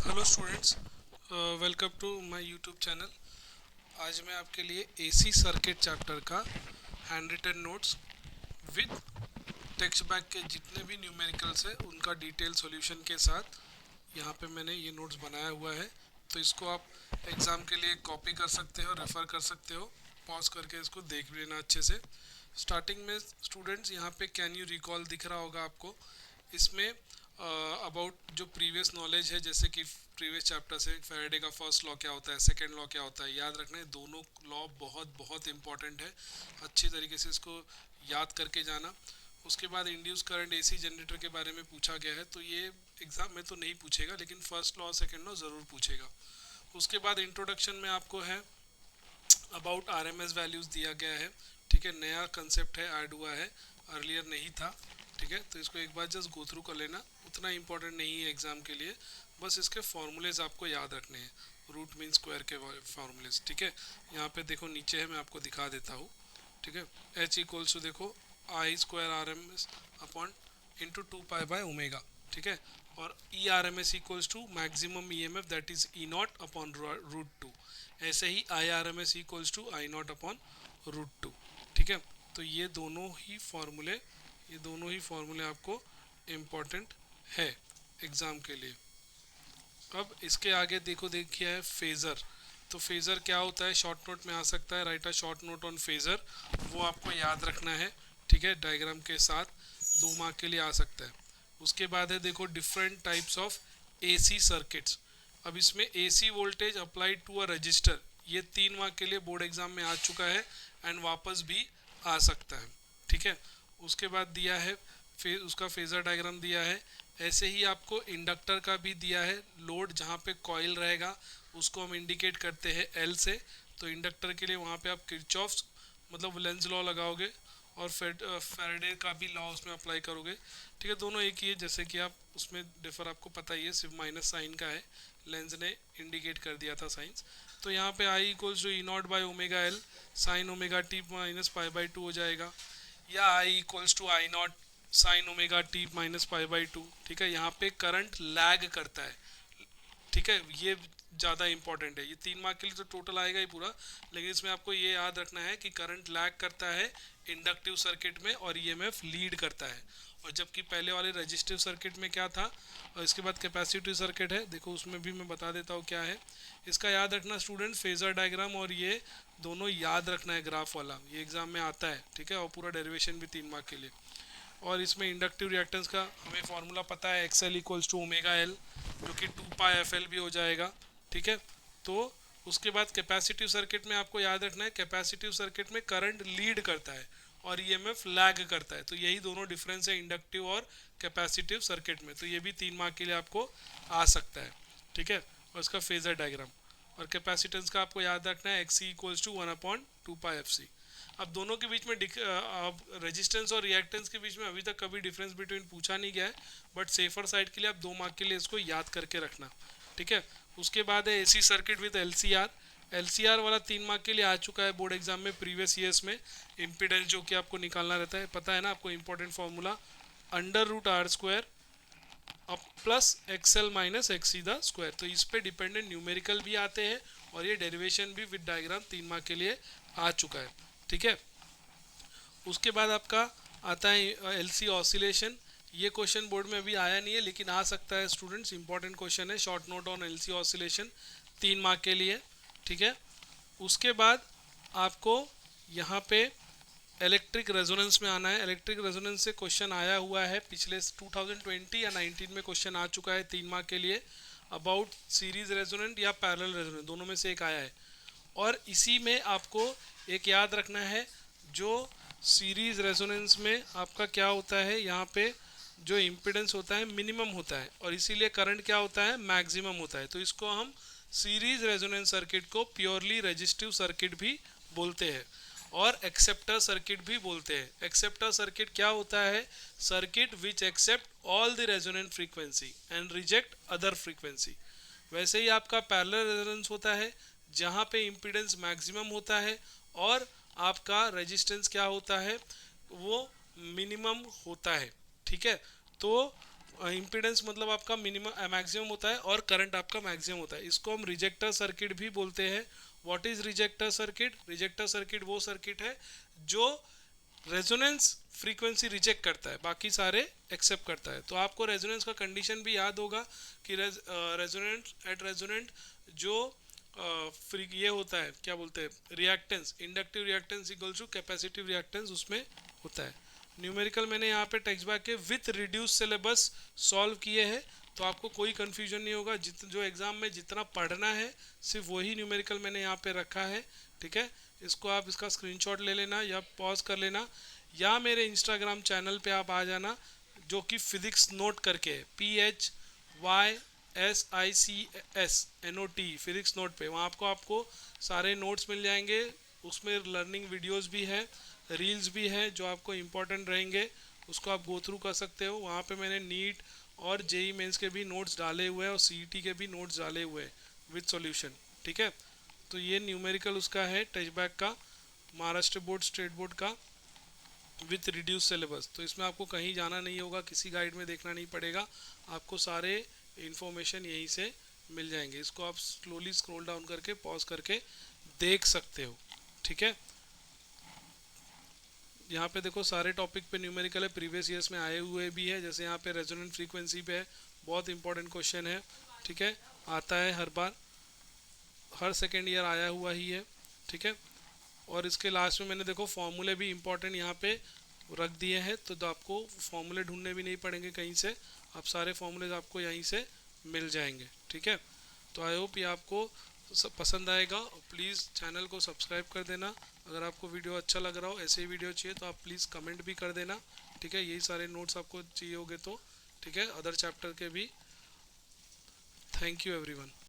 Hello students, welcome to my YouTube channel. आज मैं आपके लिए एसी सर्किट चैप्टर का handwritten notes with textbook के जितने भी न्यूमेरिकल्स है उनका डिटेल सॉल्यूशन के साथ यहाँ पे मैंने ये नोट्स बनाया हुआ है। तो इसको आप एग्ज़ाम के लिए कॉपी कर सकते हो, रेफ़र कर सकते हो, पॉज करके इसको देख भी लेना अच्छे से। स्टार्टिंग में स्टूडेंट्स यहाँ पे कैन यू रिकॉल दिख रहा होगा आपको। इसमें अबाउट जो प्रीवियस नॉलेज है, जैसे कि प्रीवियस चैप्टर से फैराडे का फर्स्ट लॉ क्या होता है, सेकंड लॉ क्या होता है, याद रखना है। दोनों लॉ बहुत बहुत इंपॉर्टेंट है, अच्छी तरीके से इसको याद करके जाना। उसके बाद इंड्यूस करंट एसी जनरेटर के बारे में पूछा गया है, तो ये एग्ज़ाम में तो नहीं पूछेगा लेकिन फर्स्ट लॉ सेकंड लॉ ज़रूर पूछेगा। उसके बाद इंट्रोडक्शन में आपको है अबाउट आरएमएस वैल्यूज़ दिया गया है। ठीक है, नया कंसेप्ट है, ऐड हुआ है, अर्लियर नहीं था। ठीक है, तो इसको एक बार जस्ट गो थ्रू कर लेना, उतना इंपॉर्टेंट नहीं है एग्जाम के लिए। बस इसके फॉर्मूलेज आपको याद रखने हैं, रूट मीन स्क्वायर के फॉर्मूलेज। ठीक है, यहाँ पे देखो नीचे है, मैं आपको दिखा देता हूँ। ठीक है, एच इक्वल्स टू देखो I square R M S upon into 2 पाई/ओमेगा। ठीक है, और E R M S equals to maximum E M F that is E not upon root 2। ऐसे ही I R M S equals to I not upon root 2। ठीक है, तो ये दोनों ही फॉर्मूले आपको इम्पोर्टेंट है एग्ज़ाम के लिए। अब इसके आगे देखिए है फेज़र। तो फेज़र क्या होता है, शॉर्ट नोट में आ सकता है, right a short note on phasor, वो आपको याद रखना है। ठीक है, डायग्राम के साथ 2 मार्क के लिए आ सकता है। उसके बाद है देखो different types of AC circuits. अब इसमें AC voltage applied to a resistor, ये 3 मार्क के लिए बोर्ड एग्जाम में आ चुका है एंड वापस भी आ सकता है। ठीक है, उसके बाद दिया है उसका फेज़र डायग्राम दिया है। ऐसे ही आपको इंडक्टर का भी दिया है, लोड जहाँ पे कॉइल रहेगा उसको हम इंडिकेट करते हैं एल से। तो इंडक्टर के लिए वहाँ पे आप किरचॉफ्स मतलब लेंज लॉ लगाओगे और फैराडे का भी लॉ उसमें अप्लाई करोगे। ठीक है, दोनों एक ही है, जैसे कि आप उसमें डिफर आपको पता ही है, सिर्फ माइनस साइन का है, लेंस ने इंडिकेट कर दिया था साइंस। तो यहाँ पे I equals to E not by omega L sine omega T minus पाई/2 हो जाएगा, या I equals to I not sine omega T minus पाई/2। ठीक है, यहाँ पे करंट लैग करता है। ठीक है, ये ज़्यादा इंपॉर्टेंट है, ये 3 मार्क के लिए तो टोटल आएगा ही पूरा, लेकिन इसमें आपको ये याद रखना है कि करंट लैग करता है इंडक्टिव सर्किट में और ईएमएफ लीड करता है। और जबकि पहले वाले रजिस्टिव सर्किट में क्या था, और इसके बाद कैपेसिटिव सर्किट है, देखो उसमें भी मैं बता देता हूँ क्या है। इसका याद रखना स्टूडेंट, फेजर डायग्राम और ये दोनों याद रखना है, ग्राफ वाला, ये एग्जाम में आता है। ठीक है, और पूरा डेरिवेशन भी 3 मार्क के लिए। और इसमें इंडक्टिव रिएक्टेंस का हमें फॉर्मूला पता है, XL equals to omega L, जो कि 2 पाई/एफ एल भी हो जाएगा। ठीक है, तो उसके बाद कैपेसिटिव सर्किट में आपको याद रखना है, कैपेसिटिव सर्किट में करंट लीड करता है और ईएमएफ लैग करता है। तो यही दोनों डिफरेंस है इंडक्टिव और कैपेसिटिव सर्किट में। तो ये भी 3 मार्क के लिए आपको आ सकता है। ठीक है, और इसका फेजर डायग्राम और कैपेसिटेंस का आपको याद रखना है, एक्स सी इक्वल्स टू 1/2 पाई/एफ सी। अब दोनों के बीच में अब रेजिस्टेंस और रिएक्टेंस के बीच में अभी तक कभी डिफरेंस बिटवीन पूछा नहीं गया है, बट सेफर साइड के लिए आप 2 मार्क के लिए इसको याद करके रखना। ठीक है, उसके बाद है AC circuit with LCR. LCR वाला 3 मार्क के लिए आ चुका है बोर्ड एग्जाम में प्रीवियस ईयर्स में। इम्पिडेंस जो कि आपको निकालना रहता है, पता है ना आपको, इंपॉर्टेंट फॉर्मूला √R² अब plus XL minus XC the square. तो इस पे डिपेंडेंट न्यूमेरिकल भी आते हैं और ये डेरिवेशन भी विद डायग्राम 3 मार्क के लिए आ चुका है। ठीक है, उसके बाद आपका आता है एलसी ऑसिलेशन। ये क्वेश्चन बोर्ड में अभी आया नहीं है लेकिन आ सकता है स्टूडेंट्स, इंपॉर्टेंट क्वेश्चन है, short note on LC oscillation 3 mark के लिए। ठीक है, उसके बाद आपको यहाँ पे इलेक्ट्रिक रेजोनेंस में आना है। इलेक्ट्रिक रेजोनेंस से क्वेश्चन आया हुआ है पिछले 2020 या 19 में, क्वेश्चन आ चुका है 3 मार्क के लिए, अबाउट सीरीज रेजोनेंट या पैरेलल रेजोनेंट, दोनों में से एक आया है। और इसी में आपको एक याद रखना है, जो सीरीज रेजोनेंस में आपका क्या होता है, यहाँ पे जो इम्पिडेंस होता है मिनिमम होता है और इसीलिए करंट क्या होता है, मैक्सिमम होता है। तो इसको हम सीरीज रेजोनेंस सर्किट को प्योरली रेजिस्टिव सर्किट भी बोलते हैं और एक्सेप्टर सर्किट भी बोलते हैं। एक्सेप्टर सर्किट क्या होता है, circuit which accept all the resonant frequency and reject other frequency. वैसे ही आपका पैरेलल रेजोनेंस होता है, जहाँ पे इम्पीडेंस मैक्सिमम होता है और आपका रेजिस्टेंस क्या होता है, वो मिनिमम होता है। ठीक है, तो इम्पीडेंस मतलब आपका मिनिमम मैक्सिमम होता है और करंट आपका मैक्सिमम होता है। इसको हम रिजेक्टर सर्किट भी बोलते हैं। What is ejector circuit? Ejector circuit वो सर्किट है जो रेजोनेंस फ्रीक्वेंसी रिजेक्ट करता है, बाकी सारे एक्सेप्ट करता है। तो आपको रेजोनेंस का कंडीशन भी याद होगा कि रेजोनेंट एट रेजोनेंट जो ये होता है, क्या बोलते हैं, reactance, inductive reactance equals to capacitive reactance उसमें होता है। न्यूमेरिकल मैंने यहाँ पे टेक्स्ट बैक के विथ रिड्यूस सिलेबस सॉल्व किए हैं, तो आपको कोई कन्फ्यूजन नहीं होगा। जो एग्ज़ाम में जितना पढ़ना है सिर्फ वही न्यूमेरिकल मैंने यहाँ पे रखा है, ठीक है। इसको आप इसका स्क्रीनशॉट ले लेना या पॉज कर लेना, या मेरे इंस्टाग्राम चैनल पे आप आ जाना जो कि फिजिक्स नोट करके है, PHYSICSNOT, फिजिक्स नोट पे। वहाँ आपको सारे नोट्स मिल जाएंगे। उसमें लर्निंग वीडियोस भी है, रील्स भी है जो आपको इम्पोर्टेंट रहेंगे, उसको आप गो थ्रू कर सकते हो। वहाँ पे मैंने नीट और जेई मेंस के भी नोट्स डाले हुए हैं और सीईटी के भी नोट्स डाले हुए हैं विद सॉल्यूशन, ठीक है। तो ये न्यूमेरिकल उसका है टचबैक का, महाराष्ट्र बोर्ड स्टेट बोर्ड का, विथ रिड्यूस सिलेबस। तो इसमें आपको कहीं जाना नहीं होगा, किसी गाइड में देखना नहीं पड़ेगा, आपको सारे इन्फॉर्मेशन यहीं से मिल जाएंगे। इसको आप स्लोली स्क्रॉल डाउन करके पॉज करके देख सकते हो, ठीक है। यहाँ पे देखो सारे टॉपिक पे न्यूमेरिकल है, प्रीवियस ईयर्स में आए हुए भी है। जैसे यहाँ पे रेजोनेंट फ्रीक्वेंसी पे है, बहुत इंपॉर्टेंट क्वेश्चन है, ठीक है, आता है हर बार, हर सेकेंड ईयर आया हुआ ही है, ठीक है। और इसके लास्ट में मैंने देखो फॉर्मूले भी इंपॉर्टेंट यहाँ पे रख दिए हैं, तो आपको फॉर्मूले ढूंढने भी नहीं पड़ेंगे कहीं से, आप सारे फॉर्मूले आपको यहीं से मिल जाएंगे, ठीक है। तो आई होप ये आपको पसंद आएगा। प्लीज़ चैनल को सब्सक्राइब कर देना। अगर आपको वीडियो अच्छा लग रहा हो, ऐसे ही वीडियो चाहिए तो आप प्लीज़ कमेंट भी कर देना, ठीक है। यही सारे नोट्स आपको चाहिए होंगे तो, ठीक है, अदर चैप्टर के भी। Thank you everyone.